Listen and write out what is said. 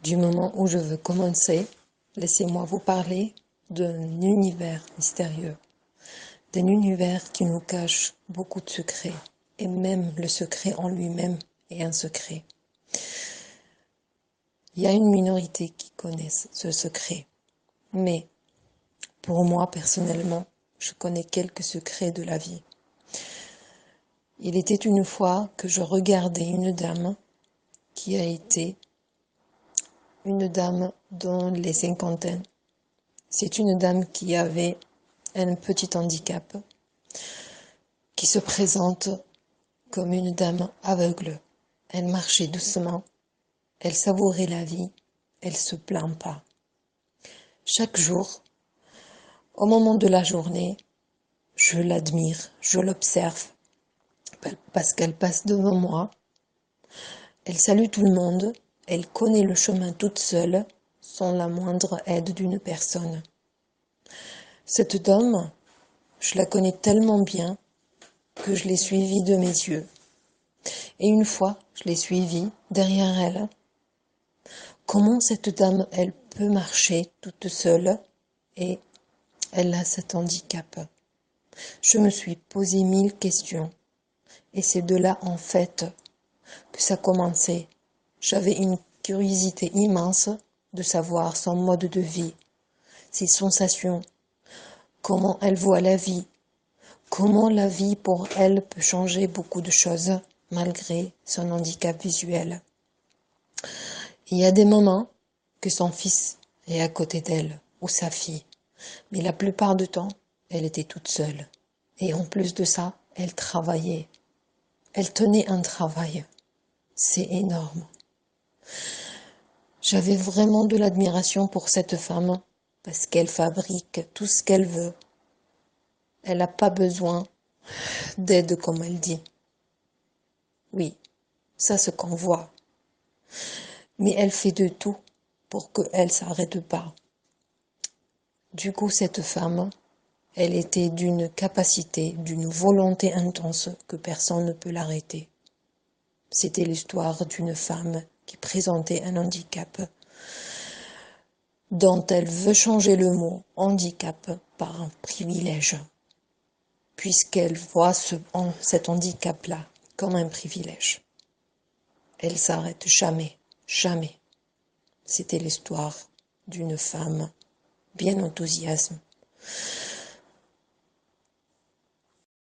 Du moment où je veux commencer, laissez-moi vous parler d'un univers mystérieux, d'un univers qui nous cache beaucoup de secrets, et même le secret en lui-même est un secret. Il y a une minorité qui connaissent ce secret, mais pour moi personnellement, je connais quelques secrets de la vie. Il était une fois que je regardais une dame qui a été une dame dans les cinquantaines. C'est une dame qui avait un petit handicap, qui se présente comme une dame aveugle. Elle marchait doucement, elle savourait la vie, elle se plaint pas. Chaque jour, au moment de la journée, je l'admire, je l'observe, parce qu'elle passe devant moi, elle salue tout le monde, elle connaît le chemin toute seule, sans la moindre aide d'une personne. Cette dame, je la connais tellement bien que je l'ai suivie de mes yeux. Et une fois, je l'ai suivie derrière elle. Comment cette dame, elle peut marcher toute seule et elle a cet handicap? Je me suis posé 1000 questions. Et c'est de là, en fait, que ça commençait. J'avais une curiosité immense de savoir son mode de vie, ses sensations, comment elle voit la vie, comment la vie pour elle peut changer beaucoup de choses malgré son handicap visuel. Il y a des moments que son fils est à côté d'elle, ou sa fille, mais la plupart du temps, elle était toute seule. Et en plus de ça, elle travaillait. Elle tenait un travail. C'est énorme. J'avais vraiment de l'admiration pour cette femme, parce qu'elle fabrique tout ce qu'elle veut. Elle n'a pas besoin d'aide, comme elle dit. Oui, ça c'est ce qu'on voit. Mais elle fait de tout pour qu'elle s'arrête pas. Du coup, cette femme, elle était d'une capacité, d'une volonté intense que personne ne peut l'arrêter. C'était l'histoire d'une femme qui présentait un handicap dont elle veut changer le mot handicap par un privilège, puisqu'elle voit cet handicap-là comme un privilège. Elle s'arrête jamais, jamais. C'était l'histoire d'une femme bien enthousiaste,